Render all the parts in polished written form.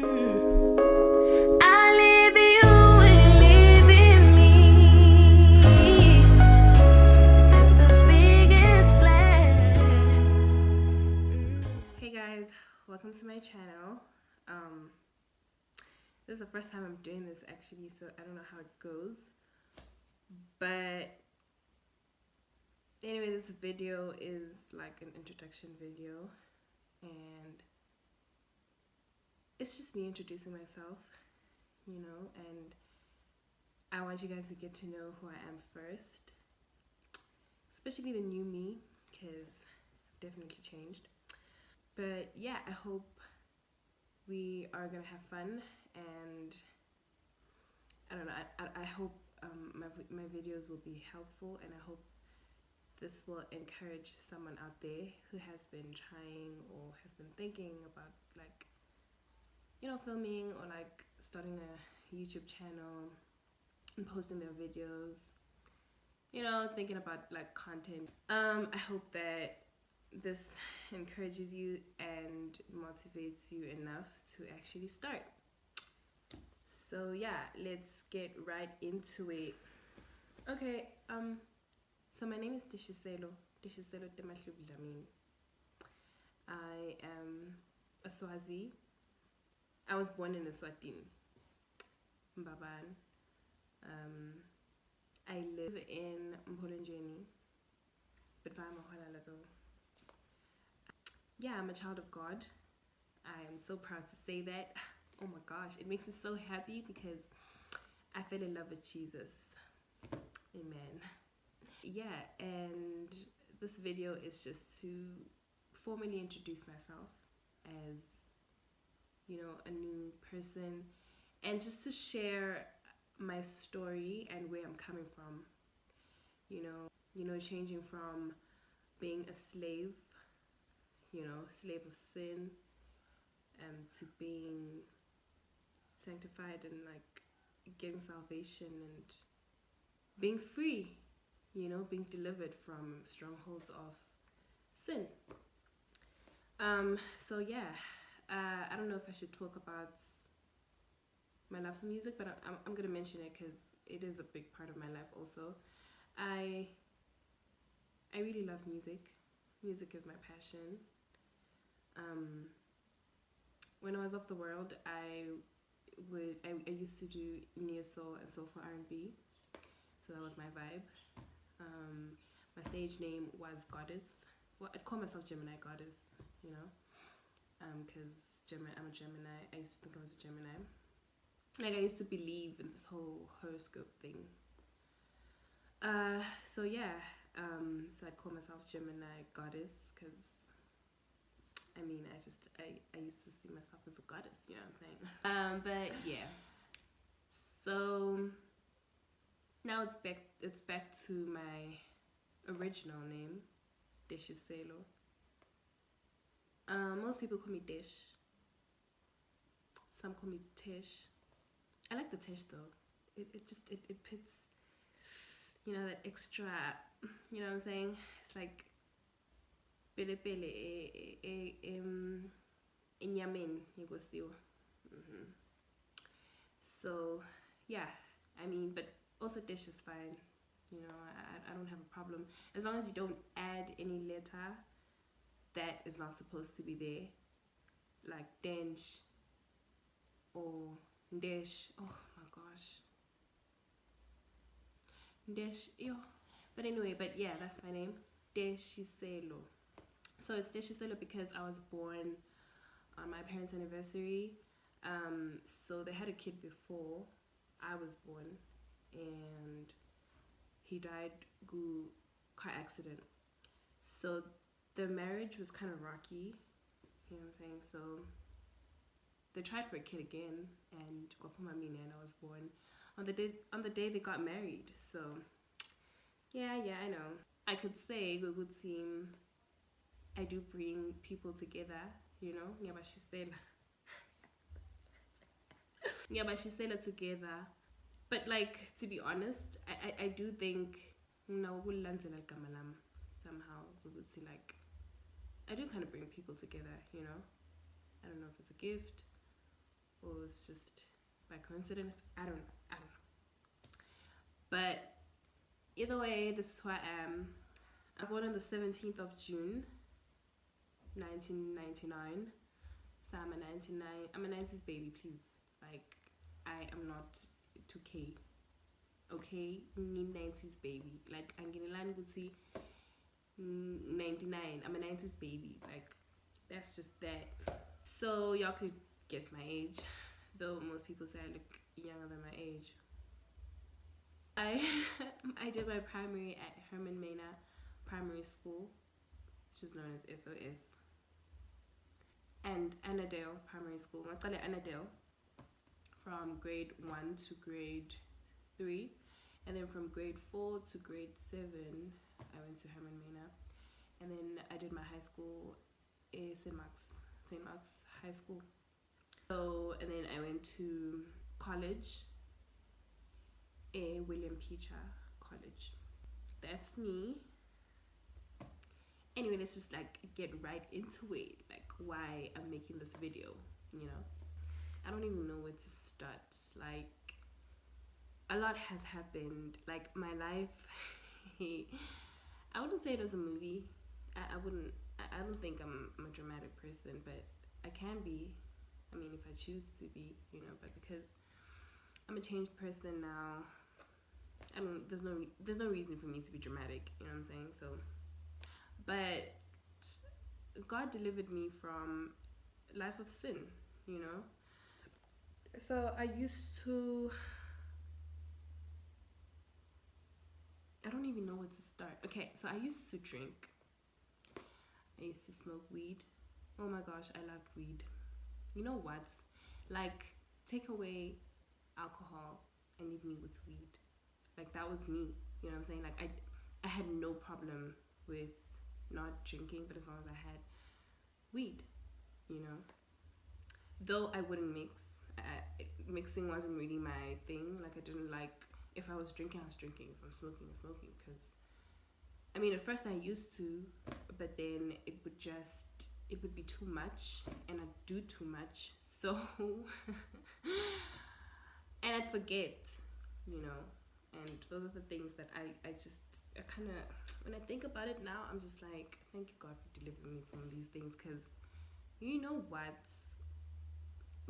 I live you and live in me. That's the biggest flex. Hey guys, welcome to my channel. This is the first time I'm doing this actually, so I don't know how it goes. But anyway, this video is like an introduction video, and it's just me introducing myself, and I want you guys to get to know who I am first, especially the new me, because I've definitely changed. But yeah, I hope we are gonna have fun, and I don't know, I hope my videos will be helpful, and I hope this will encourage someone out there who has been trying or has been thinking about filming or like starting a YouTube channel and posting their videos, thinking about like content. I hope that this encourages you and motivates you enough to actually start. So yeah, let's get right into it. Okay, so my name is Tishiselo Temahlubi Dlamini. I am a Swazi. I was born in Eswatini, Mbaban. I live in Mpolenjeni, but Vamaholala though. Yeah, I'm a child of God. I am so proud to say that. Oh my gosh, it makes me so happy because I fell in love with Jesus. Amen. Yeah, and this video is just to formally introduce myself as, a new person, and just to share my story and where I'm coming from. Changing from being a slave, slave of sin, to being sanctified and like getting salvation and being free, being delivered from strongholds of sin. So yeah, I don't know if I should talk about my love for music, but I'm gonna mention it because it is a big part of my life also. I really love music. Music is my passion. When I was off the world, I used to do neo soul and soulful R&B, so that was my vibe. My stage name was Goddess. Well, I'd call myself Gemini Goddess, because I'm a Gemini. I used to think I was a Gemini. Like, I used to believe in this whole horoscope thing. So yeah, so I'd call myself Gemini Goddess because I used to see myself as a goddess, you know what I'm saying? But yeah, so now it's back to my original name, Deshiselo. Most people call me Desh. Some call me Tish. I like the Tish though. It puts, that extra, you know what I'm saying? It's like pele inyamin yegosiwa. So yeah, but also Dish is fine. I don't have a problem as long as you don't add any letter that is not supposed to be there, like Denj or Ndesh. Oh my gosh, Ndesh, yo. But anyway, yeah, that's my name, Deshiselo. So it's Deshiselo because I was born on my parents' anniversary. So they had a kid before I was born, and he died car accident. So the marriage was kind of rocky, you know what I'm saying? So they tried for a kid again, and I was born on the day they got married. So yeah, I know. I could say good team. I do bring people together, Nyabashisela together. But like, to be honest, I do think somehow we would see, like, I do kind of bring people together, I don't know if it's a gift or it's just by coincidence. I don't know. But either way, this is who I am. I was born on the 17th of June, 1999. So I'm a 90s baby, please. Like, I am not 2K. Okay? 90s baby. Like, I'm getting line would see 99. I'm a 90s baby. Like, that's just that. So y'all could guess my age, though most people say I look younger than my age. I did my primary at Herman Mena Primary School, which is known as SOS, and Annadale Primary School. I call it Annadale, from grade 1 to grade 3, and then from grade 4 to grade 7 I went to Herman Mena, and then I did my high school at St. Mark's High School. So, and then I went to college, William Peacher College. That's me. Anyway, let's just like get right into it, like why I'm making this video, you know. I don't even know where to start. Like, a lot has happened. Like, my life, I wouldn't say it was a movie. I don't think I'm a dramatic person, but I can be. I mean, if I choose to be, you know, but because I'm a changed person now, I mean, there's no reason for me to be dramatic, you know what I'm saying? So, but God delivered me from life of sin, you know. So I don't even know where to start. Okay, so I used to drink. I used to smoke weed. Oh my gosh, I loved weed. You know what? Like, take away alcohol and leave me with weed. Like, that was me. You know what I'm saying? Like, I had no problem with not drinking, but as long as I had weed, you know. Though I wouldn't mix. Mixing wasn't really my thing. Like, I didn't like, if I was drinking, I was drinking. If I'm smoking, I'm smoking. Because, I mean, at first I used to, but then it would be too much, and I'd do too much. So, and I'd forget, you know. And those are the things that I kind of, when I think about it now, I'm just like, thank you God for delivering me from these things. Because, you know what?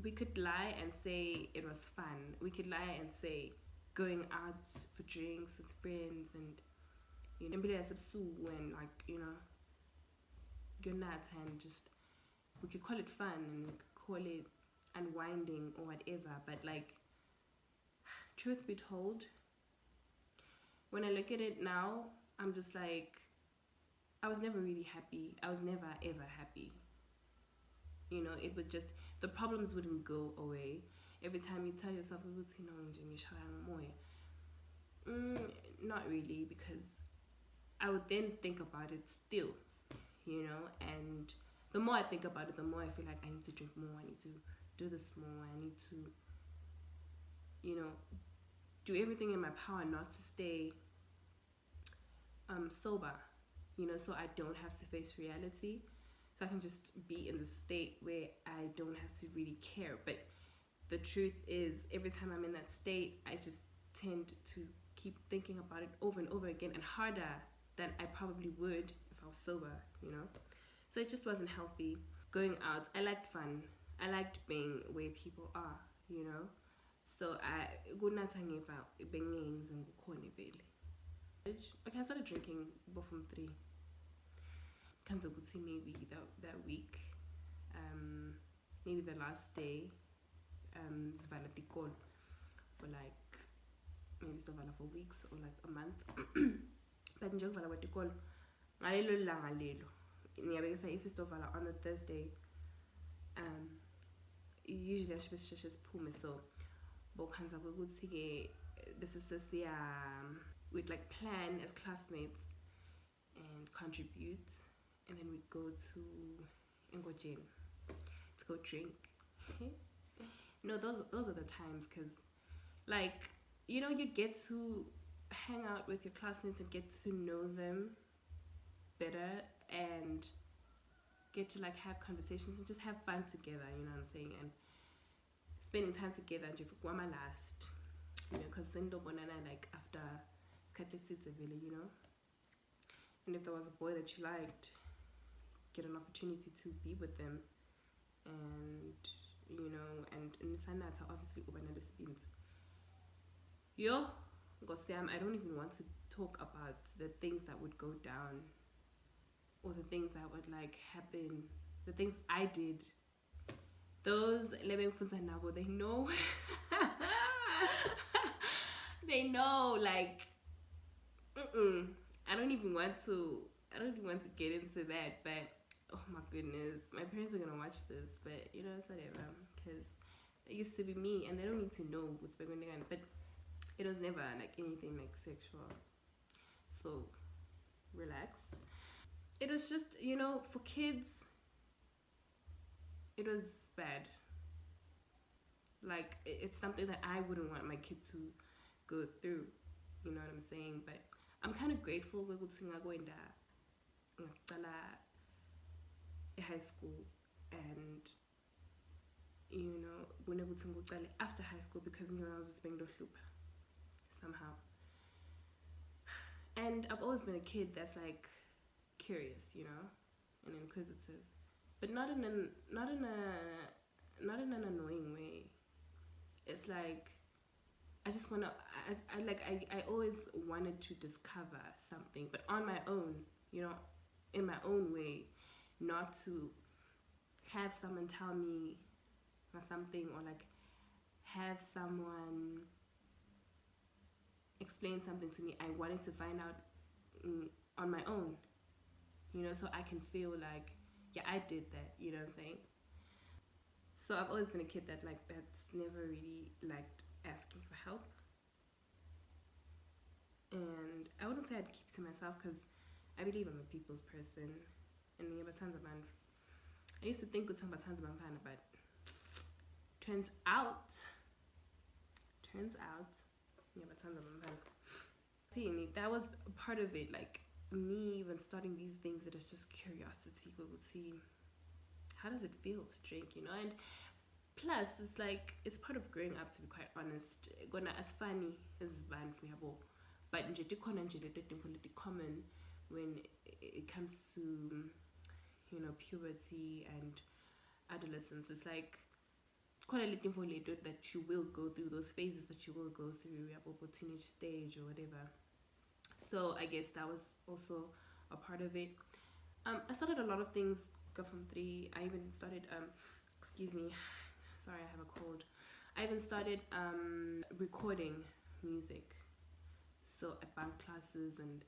We could lie and say it was fun. We could lie and say going out for drinks with friends and, you know, and like, you know, good night, and just, we could call it fun and we could call it unwinding or whatever. But like, truth be told, when I look at it now, I'm just like, I was never really happy. I was never ever happy. You know, it would just, the problems wouldn't go away. Every time you tell yourself, not really, because I would then think about it still, you know, and the more I think about it, the more I feel like I need to drink more, I need to do this more, I need to, you know, do everything in my power not to stay sober, you know, so I don't have to face reality. So I can just be in the state where I don't have to really care. But the truth is, every time I'm in that state, I just tend to keep thinking about it over and over again, and harder than I probably would if I was sober, you know. So it just wasn't healthy. Going out, I liked fun. I liked being where people are, you know. So okay, I started drinking from 3. Maybe that week, maybe the last day, for like, maybe for weeks or like a month. But njengoba watikolo ngalelo langa lelo ngiyabekisa if istovala on a Thursday, usually I should just pull so bokhanza ukuthi ke bese we'd like plan as classmates and contribute, and then we'd go to Ingojeni to go drink. No, those are the times, because like, you know, you get to hang out with your classmates and get to know them better and get to like have conversations and just have fun together, you know what I'm saying? And spending time together nje my last, because sendobonana like after isikhathi eside vele, and if there was a boy that you liked, get an opportunity to be with them, and and nisanatha obviously uba nalesibindi. Yo, Ngosiam, I don't even want to talk about the things that would go down, or the things that would like happen, the things I did. Those living nabo, they know. They know, like, I don't even want to get into that, but oh my goodness, my parents are gonna watch this, but it's whatever, because it used to be me, and they don't need to know what's going on, but it was never like anything like sexual, so relax. It was just, for kids, it was bad. Like, it's something that I wouldn't want my kid to go through, you know what I'm saying? But I'm kind of grateful ukuthi ngakwenda ngaqala high school, and kunokuthi ngiqale after high school, because ngiyona ukuthi bengilohlupha somehow. And I've always been a kid that's like curious, and inquisitive, but not in an annoying way. It's like I just wanna I always wanted to discover something, but on my own, in my own way, not to have someone tell me or something, or like have someone explain something to me. I wanted to find out on my own, so I can feel like, yeah, I did that, you know what I'm saying? So I've always been a kid that's never really liked asking for help. And I wouldn't say I'd keep it to myself, because I believe I'm a people's person. And I used to think with some tons of but turns out, that was part of it. Like, me even starting these things, it is just curiosity. We would see, how does it feel to drink, and plus it's like, it's part of growing up, to be quite honest. Gonna as funny as band for yabo, but nje dikhona nje leto common when it comes to puberty and adolescence. It's like quite a little that you will go through, those phases that you will go through, yabo, teenage stage or whatever. So I guess that was also a part of it. I started a lot of things. Go from 3. I even started excuse me, sorry, I have a cold. I even started recording music, so at band classes and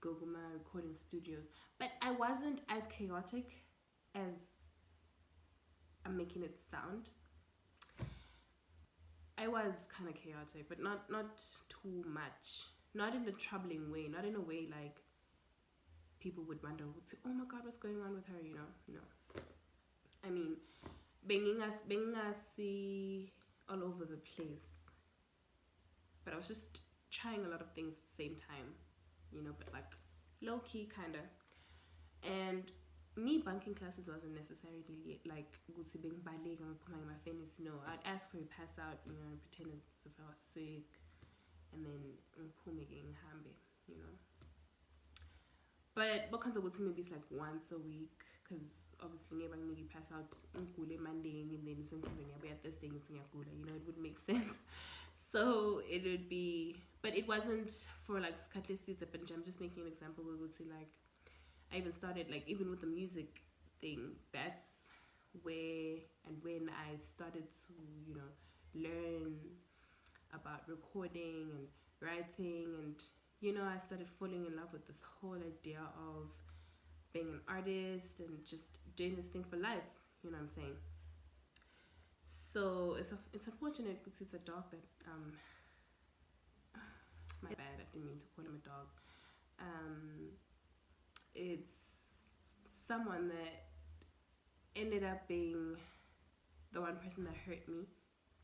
Goguma recording studios. But I wasn't as chaotic as I'm making it sound. I was kind of chaotic, but not too much. Not in a troubling way. Not in a way like people would wonder, would say, oh my god, what's going on with her, No. I mean, being all over the place. But I was just trying a lot of things at the same time, but like low key kinda. And me bunking classes wasn't necessarily like ukuthi bengibaleka ngiphuma ngemafanisi. No, I'd ask for a pass out, and pretend as if I was sick, and then ngiphume ke ngihambe, But because maybe it's like once a week, because obviously never really pass out ngigule Monday, and then something at Thursday ngiyagula, it would make sense. So it would be, but it wasn't for like skatlistic, but I'm just making an example. We would say like, I even started like, even with the music thing, that's where and when I started to, learn about recording and writing, and I started falling in love with this whole idea of being an artist and just doing this thing for life, you know what I'm saying? So it's unfortunate because it's a dog that my bad, I didn't mean to call him a dog. It's someone that ended up being the one person that hurt me,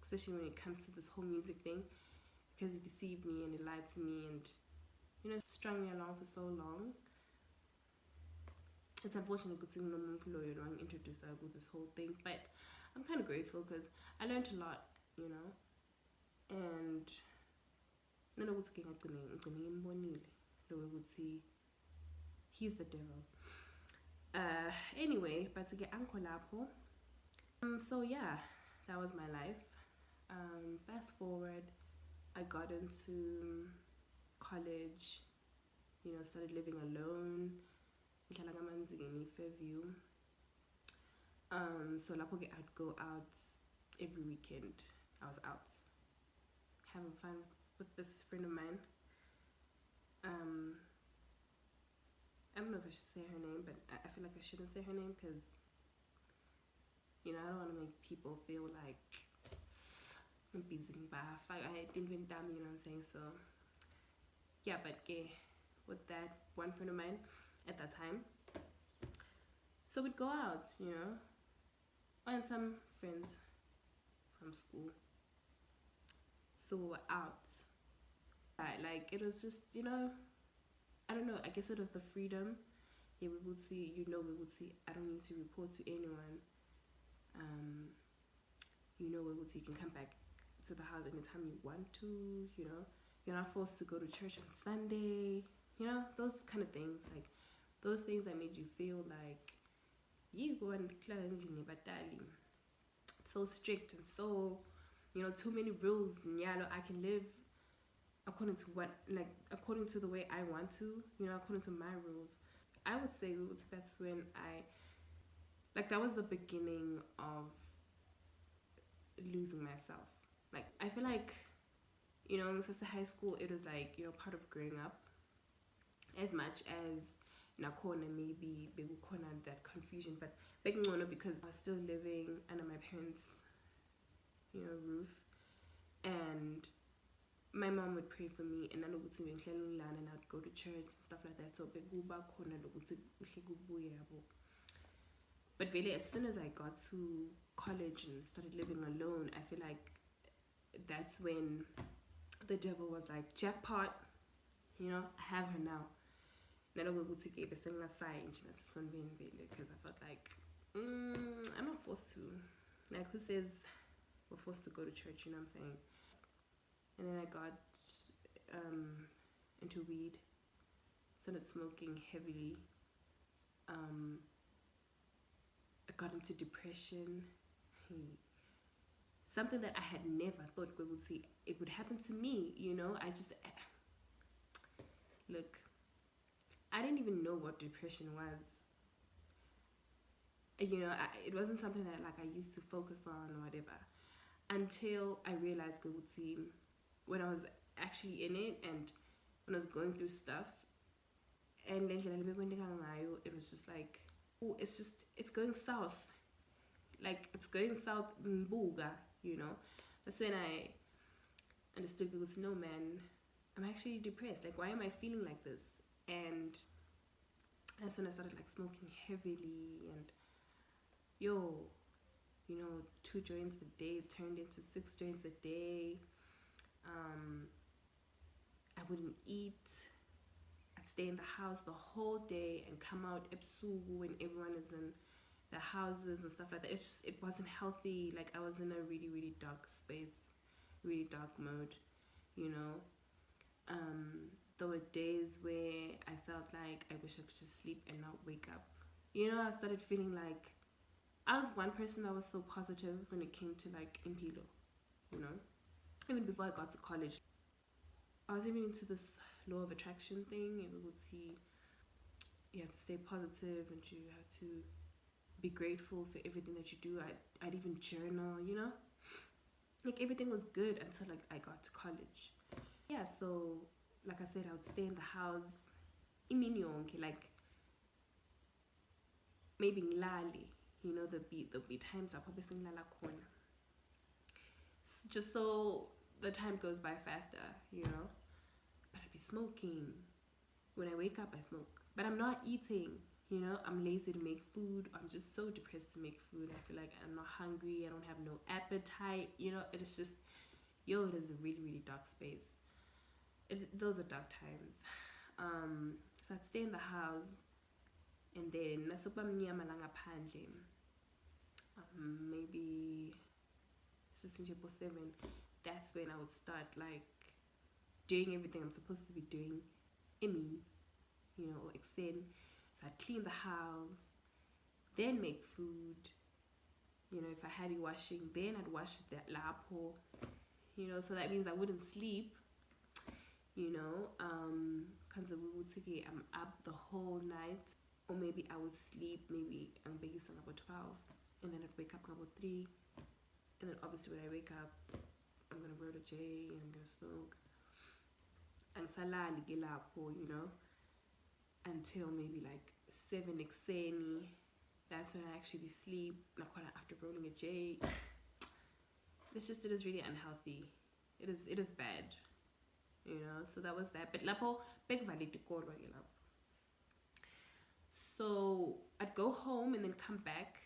especially when it comes to this whole music thing, because he deceived me and he lied to me and strung me along for so long. It's unfortunate because I'm introduced with this whole thing, but I'm kind of grateful because I learned a lot, you know, and nanokuthi ke ngigcine ngimbonile lo ukuthi he's the devil. Anyway, but ke anko lapho. So yeah, that was my life. Fast forward, I got into college, you know, started living alone. Fairview. So lapho ke I'd go out every weekend. I was out having fun with this friend of mine. I don't know if I should say her name, but I feel like I shouldn't say her name because, you know, I don't want to make people feel like I'm busy. I didn't even damn, you know what I'm saying? So, yeah, but with that one friend of mine at that time, so we'd go out, you know, and some friends from school. So we were out. Like, it was just, you know, I don't know, I guess it was the freedom. Yeah, we would see, you know, we would see, I don't need to report to anyone. You know, we would see, you can come back to the house anytime you want to, you know. You're not forced to go to church on Sunday, you know, those kind of things. Like, those things that made you feel like, you go and so strict and so, you know, too many rules. Yeah, I can live according to what, like, according to the way I want to, you know, according to my rules. I would say that's when that was the beginning of losing myself. Like, I feel like, you know, since high school, it was like, you know, part of growing up. As much as Nakona maybe Begukona that confusion, but Begungona because I was still living under my parents', you know, roof, and my mom would pray for me, and and I'd go to church and stuff like that. So but really, as soon as I got to college and started living alone, I feel like that's when the devil was like, jackpot, you know, I have her now. Because I felt like I'm not forced to. Like, who says we're forced to go to church, you know what I'm saying? And then I got into weed, started smoking heavily. I got into depression. Something that I had never thought it would happen to me, you know. Look, I didn't even know what depression was. You know, it wasn't something that like I used to focus on or whatever, until I realized when I was actually in it and when I was going through stuff, and then it was just like, oh, it's going south. Like, it's going south mbuga, you know. That's when I understood, because no, man, I'm actually depressed. Like, why am I feeling like this? And that's when I started like smoking heavily, and you know, 2 joints a day turned into 6 joints a day. I wouldn't eat. I'd stay in the house the whole day and come out ebusuku when everyone is in the houses and stuff like that. It wasn't healthy. Like, I was in a really, really dark space, really dark mode, you know. There were days where I felt like I wish I could just sleep and not wake up. You know, I started feeling like I was one person that was so positive when it came to like impilo, you know. Even before I got to college, I was even into this law of attraction thing. And we would see you have to stay positive and you have to be grateful for everything that you do. I'd even journal, you know. Like, everything was good until like I got to college. Yeah, so like I said, I would stay in the house. Like, maybe lali, you know, there'll be times I'll probably sing lala corner. Just so the time goes by faster, you know. But I'd be smoking. When I wake up, I smoke. But I'm not eating, you know. I'm lazy to make food. I'm just so depressed to make food. I feel like I'm not hungry. I don't have no appetite, you know. It is just, it is a really, really dark space. Those are dark times. So I'd stay in the house, and then maybe 7, that's when I would start like doing everything I'm supposed to be doing. I mean, or extend. So I'd clean the house, then make food. If I had it washing, then I'd wash the lapo. So that means I wouldn't sleep. Because I'm up the whole night, or maybe I would sleep. Maybe I'm baking about 12, and then I'd wake up about 3, and then obviously when I wake up, I'm gonna roll a J and I'm gonna smoke. And salani ke lapho, until maybe like 7 exeni. That's when I actually sleep. After rolling a J. It is really unhealthy. It is bad. So that was that. But lapo big valid korwa ke lapho. So I'd go home and then come back.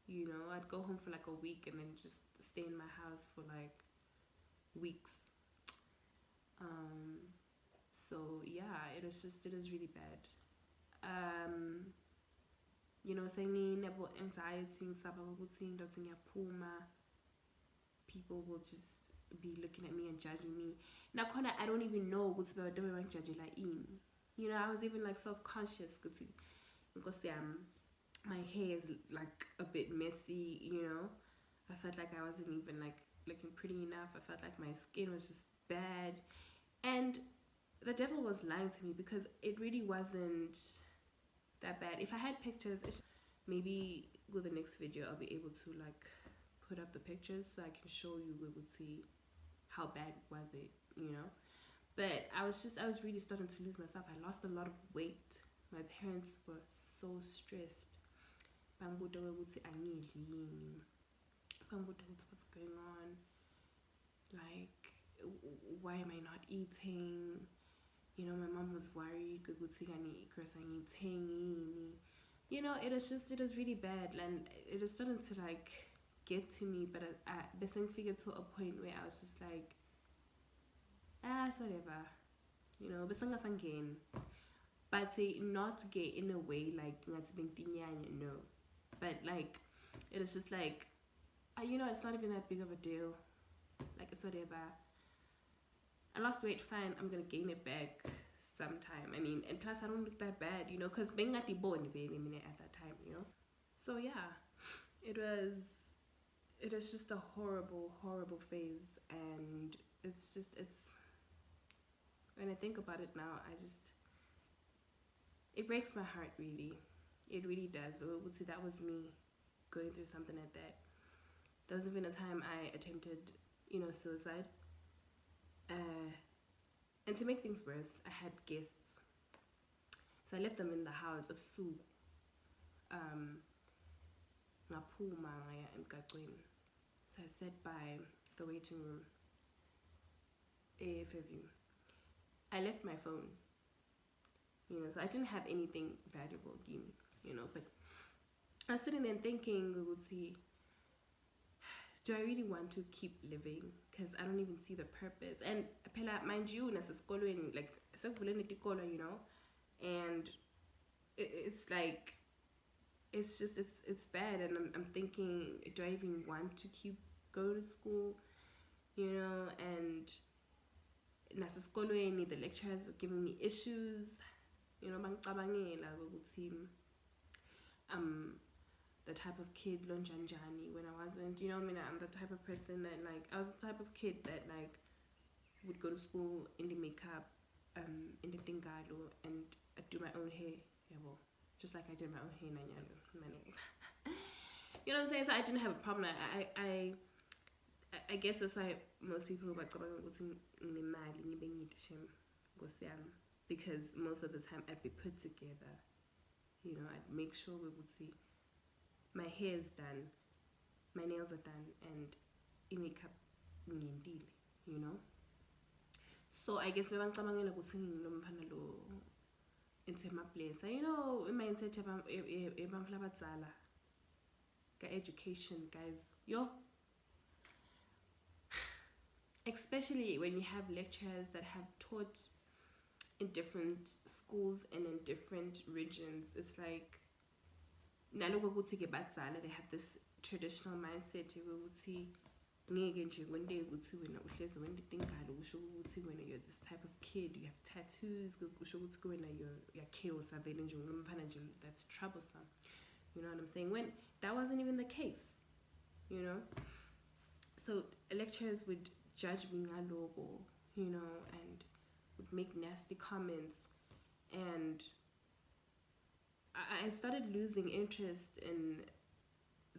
I'd go home for like a week and then just stay in my house for like weeks. So yeah, it is really bad. Saying about anxiety, people will just be looking at me and judging me. Now I don't even know what's about doing judging like I was even like self-conscious because my hair is like a bit messy, I felt like I wasn't even like looking pretty enough. I felt like my skin was just bad, and the devil was lying to me because it really wasn't that bad. If I had pictures, maybe with the next video I'll be able to like put up the pictures so I can show you. We would see how bad was it, but I was really starting to lose myself. I lost a lot of weight. My parents were so stressed. Bangbuda would say what's going on, like why am I not eating? My mom was worried. It was really bad, and it was starting to like get to me. But I figured to a point where I was just like, it's whatever, again. But not gay in a way like no, but like it was just like, it's not even that big of a deal. Like, it's whatever. I lost weight, fine. I'm gonna gain it back sometime. I mean, and plus I don't look that bad, because being at the bone at that time, So yeah, it was just a horrible phase, and it's when I think about it now, it breaks my heart, really. It really does. So I would say that was me going through something like that. There was even a time I attempted, suicide. And to make things worse, I had guests. So I left them in the house of Sue. So I sat by the waiting room. I left my phone. So I didn't have anything valuable, but I was sitting there thinking, we would see, do I really want to keep living? Because I don't even see the purpose. And mind you, like, and it's like, it's bad. And I'm thinking, do I even want to keep going to school? And the lecturers were giving me issues. The type of kid lonjanjani when I wasn't, I'm the type of person that like, I was the type of kid that like would go to school in the makeup, in the tingalo, and I'd do my own hair, just like I did my own hair my nails. You know what I'm saying? So I didn't have a problem. I guess that's why most people like because most of the time I'd be put together. I'd make sure we would see my hair is done, my nails are done, and makeup So I guess into my place. In my mindset education, guys, especially when you have lecturers that have taught in different schools and in different regions. It's like naloko ukuthi-ke badzala, they have this traditional mindset yokuthi ngeke nje kwenteke ukuthi wena uhlezi wenta tingalo kusho ukuthi wena you're this type of kid, you have tattoos, kusho ukuthi wena you're chaos avele nje ngomfana nje that's troublesome. You know what I'm saying? When that wasn't even the case, you know? So lecturers would judge me ngaloko, you know, and would make nasty comments, and I started losing interest in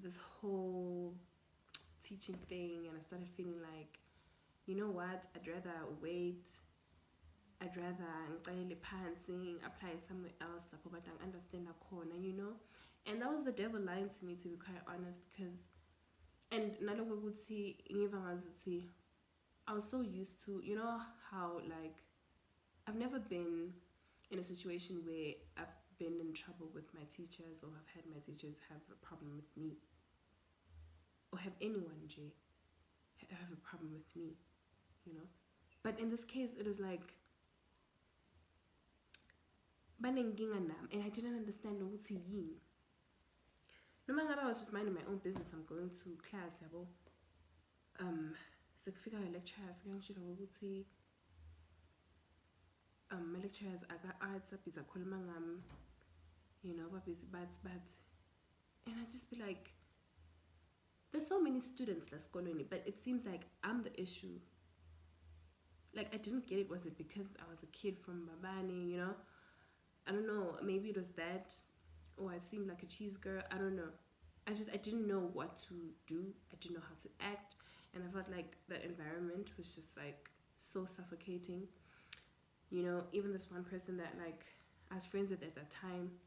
this whole teaching thing, and I started feeling like, you know what, I'd rather wait, I'd rather apply somewhere else, but I understand a corner, you know. And that was the devil lying to me, to be quite honest, because and I was so used to, you know how, like, I've never been in a situation where I've been in trouble with my teachers, or have had my teachers have a problem with me, or have anyone have a problem with me, you know. But in this case, it was like and I didn't understand ukuthi yini. Noma ngabe I was just minding my own business, I'm going to class yabo, sekufika lecture afika ngishilo ukuthi my lecturers aka-arts abhiza khuluma ngami, you know, babhizi but and I just be like, there's so many students lesikolweni, but it seems like I'm the issue. Like, I didn't get it. Was it because I was a kid from Babani, you know? I don't know, maybe it was that, or I seemed like a cheese girl, I don't know. I didn't know what to do, I didn't know how to act, and I felt like the environment was just like so suffocating, you know. Even this one person that, like, I was friends with at that time,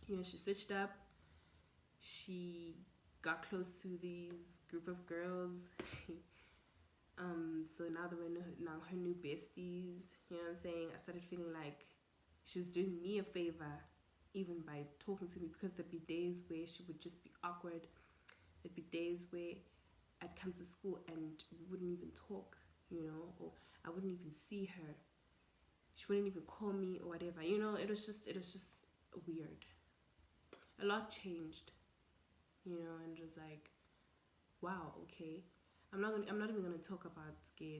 you know, she switched up, she got close to these group of girls, so now they were now her new besties, you know what I'm saying. I started feeling like she was doing me a favor, even by talking to me, because there'd be days where she would just be awkward. There'd be days where I'd come to school and we wouldn't even talk, you know, or I wouldn't even see her. She wouldn't even call me or whatever, you know. It was just weird. A lot changed, you know, and it was like, wow, okay. I'm not even gonna talk about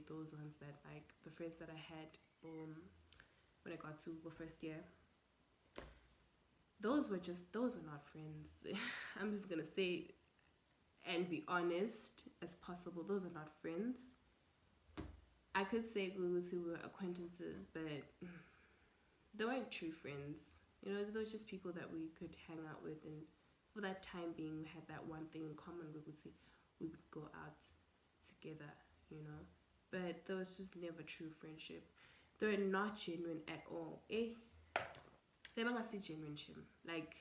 those ones that, like, the friends that I had when I got to the first year. Those were not friends. I'm just gonna say and be honest as possible. Those are not friends. I could say we were acquaintances, but they weren't true friends. You know, they were just people that we could hang out with, and for that time being, we had that one thing in common. We would go out together, you know. But there was just never true friendship. They were not genuine at all. They were not genuine, like.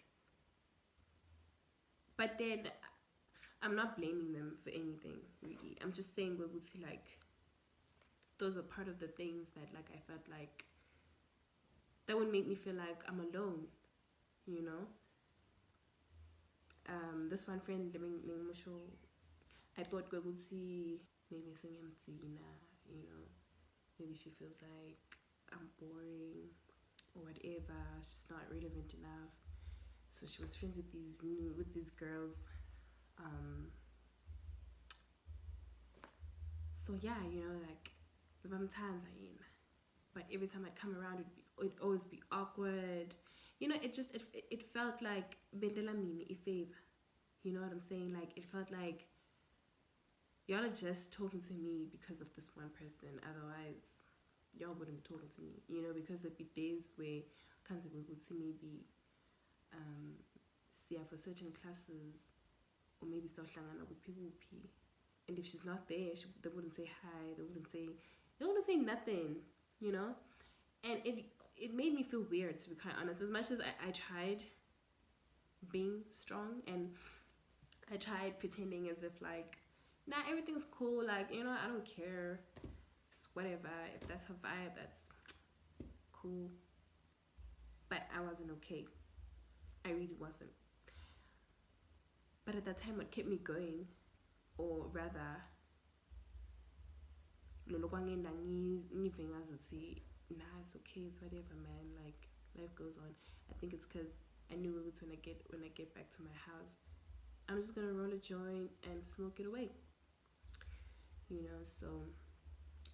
But then, I'm not blaming them for anything, really. I'm just saying, like, those are part of the things that, like, I felt like that would make me feel like I'm alone, you know. This one friend, I thought we would see maybe singing Tina, you know. Maybe she feels like I'm boring or whatever. She's not relevant enough. So she was friends with these girls. So yeah, you know, like, but every time I'd come around, it'd always be awkward. You know, it felt like bendela mini a favor. You know what I'm saying? Like, it felt like y'all are just talking to me because of this one person. Otherwise, y'all wouldn't be talking to me. You know, because there'd be days where can't we would see maybe see her for certain classes, or maybe start hlangana with people. And if she's not there, they wouldn't say hi. They wouldn't say nothing. You know, and it made me feel weird, to be quite honest. As much as I tried being strong, and I tried pretending as if, like, nah, everything's cool, like, you know, I don't care, it's whatever, if that's her vibe, that's cool. But I wasn't okay. I really wasn't. But at that time, what kept me going, or rather, nah, it's okay, it's whatever, man, like, life goes on. I think it's because I knew it was when I get back to my house, I'm just gonna roll a joint and smoke it away. So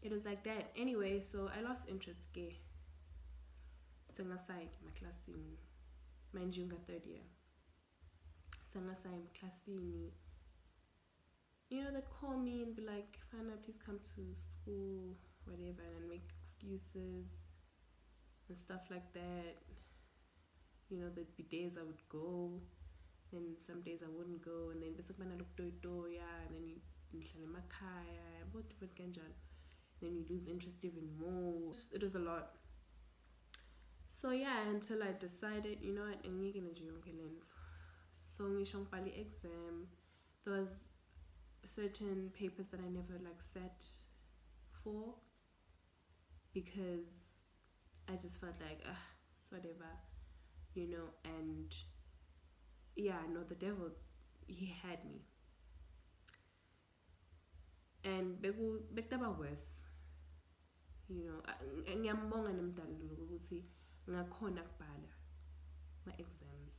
it was like that. Anyway, so I lost interest ke. Sengasai my class in mind you third year. Sengasai my class in they'd call me and be like, Fana, please come to school, whatever, and make excuses and stuff like that. There'd be days I would go, then some days I wouldn't go, and then and then then you lose interest even more. It was a lot. So yeah, until I decided, you know what, I'm gonna do so ngishong exam. There was certain papers that I never sat for because I just felt like it's whatever, and yeah, no, the devil, he had me. And bekutaba worse, ngiyambonga nemdali lo ukuthi ngakhona kubhala my exams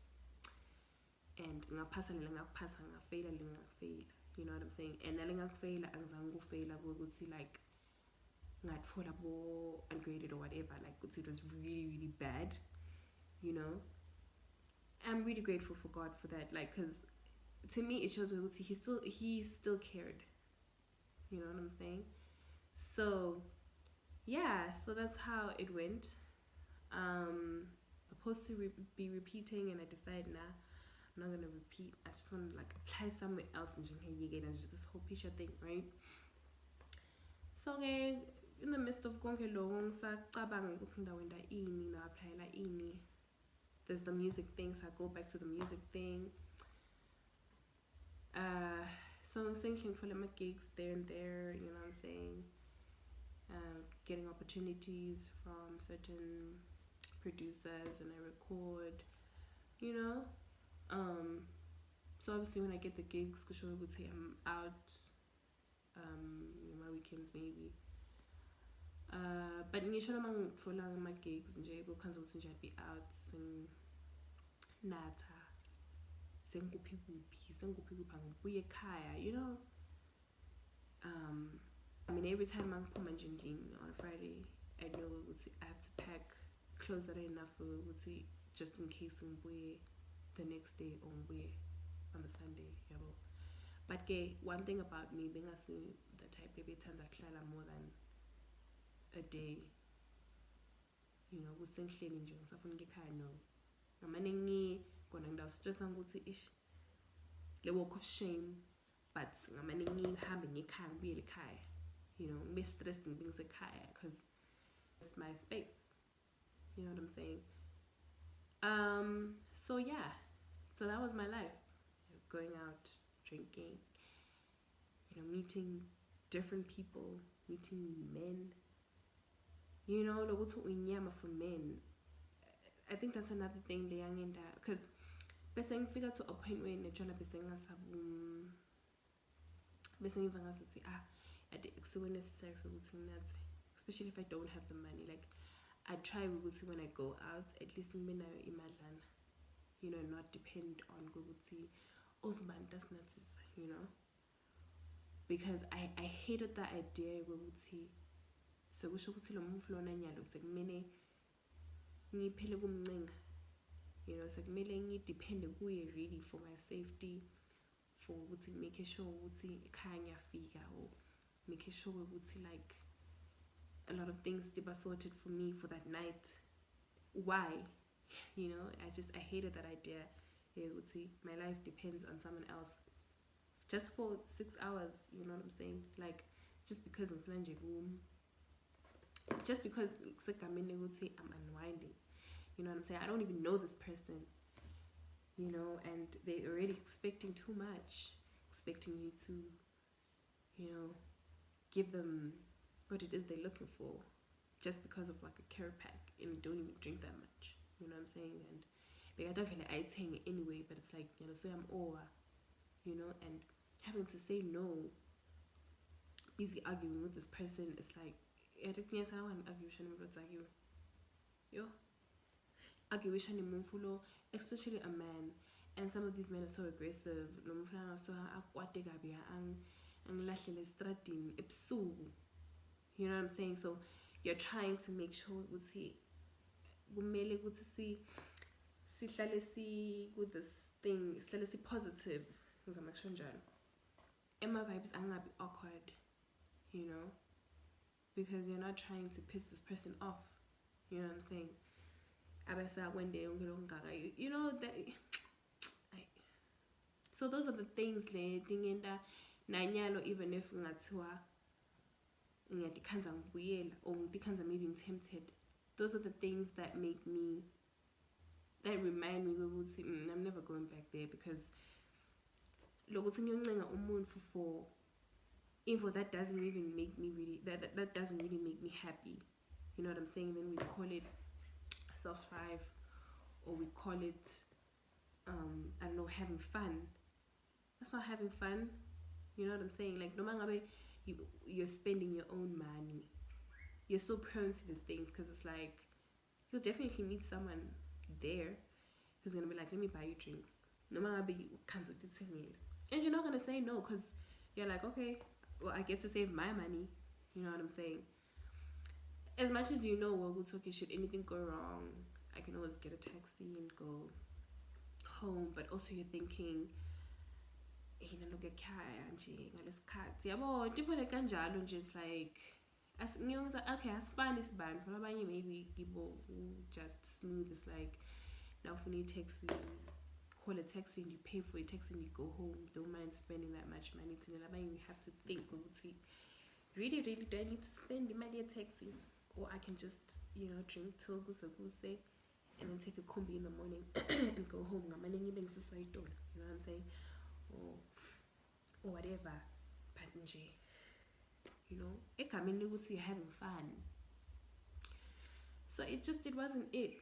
and ngaphasa lela ngakuphasa, ngafeyila lela ngafeyila, you know what I'm saying. And nale ngakufeyila angizange ukufeyila ukuthi ngatfola bo ungraded or whatever, it was really really bad. I'm really grateful for God for that, because to me it shows that he still cared, you know what I'm saying. So yeah, so that's how it went. Supposed to be repeating, and I decided nah, I'm not gonna repeat. I just want to apply somewhere else and get this whole picture thing, right? So in the midst of konke lokho ngisacabanga ukuthi ngidawenda ini na applyela ini. There's the music thing, so I go back to the music thing. So I'm thinking for my gigs there and there, you know what I'm saying. Getting opportunities from certain producers, and I record, so obviously when I get the gigs, I'm out, my weekends maybe. But ngisho noma ngitfola ama gigs nje kukhonza ukuthi nje I'd be out natha sengikuphi ngibuye ekhaya, I mean, every time ngiphuma nje endlini on Friday, I know I have to pack clothes that are enough for just in case ngibuye the next day or ngibuye on the Sunday, yabo. But one thing about me, being the type ebethanda kuhlala more than a day, ukuthi sengihleli nje ngisafuna ngekhaya, no. Ngamane ngona ngidawustressa ukuthi ish le walk of shame, but ngamane ngihambe ngekhaya ngibuyele ekhaya, ngibe stressed ngibe ngisekhaya because it's my space, you know what I'm saying. So yeah, so that was my life, going out, drinking, meeting different people, meeting men, lokuthi unyama for men. I think that's another thing the young in that, because bese ngifika to a point where nejona bese ngiva ngasuthi it's so necessary for ukuthi nginathi, especially if I don't have the money. I try ukuthi when I go out, at least ngibe nayo imadlana, not depend on ukuthi ozibani dasinathisa, because I hated that idea ukuthi sekusho ukuthi lo muntu lona nyalo sekumele ngiphele kumncenga, sekumele ngidepende kuye really for my safety, for ukuthi make sure ukuthi ekhaya ngiyafika, or make sure ukuthi a lot of things they were sorted for me for that night. Why? I hated that idea. My life depends on someone else just for 6 hours, you know what I'm saying? Just because I'm just because I'm unwinding, you know what I'm saying? I don't even know this person, and they're already expecting too much, expecting you to, give them what it is they're looking for, just because of a care pack, and you don't even drink that much, you know what I'm saying? And I don't feel I take it anyway, but it's so I'm over, and having to say no, busy arguing with this person, it's I don't want to argue, yo. agibishane mumfulo, especially a man. And some of these men are so aggressive. Lo mfana so akwate kabi angilahlele estradini ebusuku. You know what I'm saying? So you're trying to make sure ukuthi kumele ukuthi sihlale with this thing, sihlale positive. Ngizama kusho njalo. And my vibes angabi awkward, you know? Because you're not trying to piss this person off. You know what I'm saying? You know that. So those are the things le tingenda nanyalo, even if ngathiwa ngiyadikhanza ngibuyela or ngidikhanza maybe tempted. Those are the things that remind me ukuthi I'm never going back there, because lokuthi ngiyoncenga umuntu for info that doesn't even make me really that doesn't really make me happy. You know what I'm saying? Then we call it self-life, or we call it I don't know, having fun. That's not having fun. You know what I'm saying? Like, no matter you're spending your own money, you're so prone to these things, because it's like you'll definitely meet someone there who's gonna be like, let me buy you drinks. No matter you cancel it, and you're not gonna say no, because you're like, okay, well, I get to save my money. You know what I'm saying? As much as you know, well, it's okay, should anything go wrong, I can always get a taxi and go home. But also you're thinking, just like, okay, as fun as band for maybe people who just smooth. It's like, now if you need taxi, call a taxi and you pay for a taxi and you go home. Don't mind spending that much money. You have to think, really, do I need to spend the money at taxi? Or I can just, drink till guse and then take a combi in the morning and go home. You know what I'm saying? Or whatever. But you're having fun. So it wasn't it.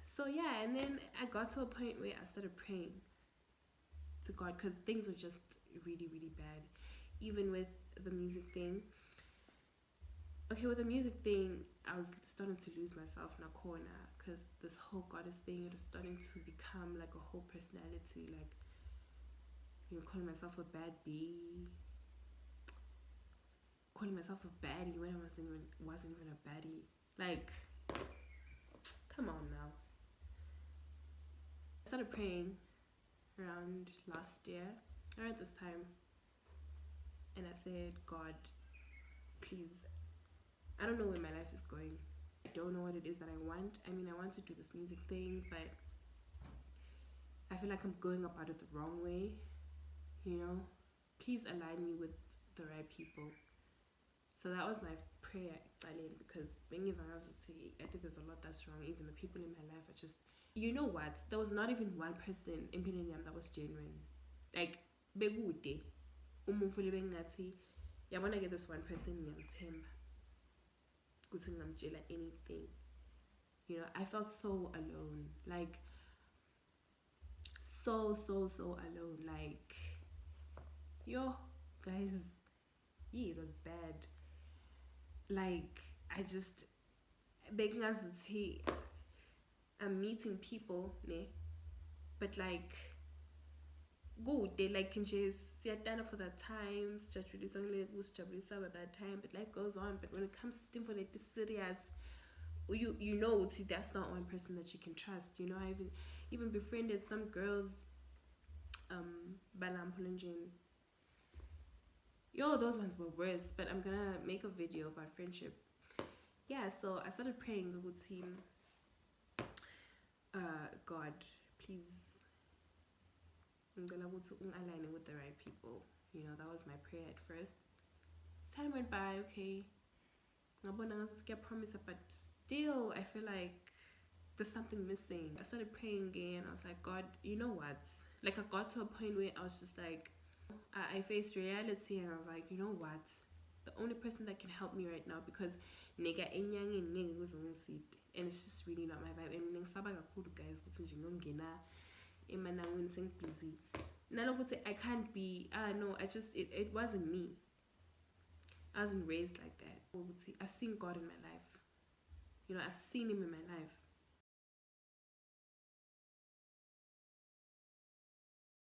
So yeah, and then I got to a point where I started praying to God, because things were just really, really bad. Even with the music thing. Okay, with the music thing, I was starting to lose myself in a corner, because this whole goddess thing, it was starting to become like a whole personality. Like, calling myself a bad bee, calling myself a baddie when I wasn't even a baddie. Like, come on now. I started praying around last year, around this time, and I said, God, please, I don't know where my life is going. I don't know what it is that I want. I mean, I want to do this music thing, but I feel like I'm going about it the wrong way. Please align me with the right people. So that was my prayer, because I think there's a lot that's wrong. Even the people in my life are just, you know what? There was not even one person in Piniam that was genuine. Like, begude, I want to get this one person anything. I felt so alone. Like, so alone. Like, yo, guys, yeah, it was bad. Like, I just begging us to say I'm meeting people, ne? But like, good, they like can just done for that time, at that time, but life goes on. But when it comes to things for like this serious, see, that's not one person that you can trust. I even befriended some girls, those ones were worse. But I'm gonna make a video about friendship. Yeah, so I started praying the team. God, please, I'm gonna go to align with the right people. That was my prayer at first. Time went by, okay. I get promise, but still I feel like there's something missing. I started praying again. I was like, God, you know what? Like, I got to a point where I was just like, I faced reality, and I was like, you know what? The only person that can help me right now, because nigga and it's just really not my vibe. And guys, busy. I can't be, no, it wasn't me. I wasn't raised like that. I've seen God in my life. You know, I've seen him in my life.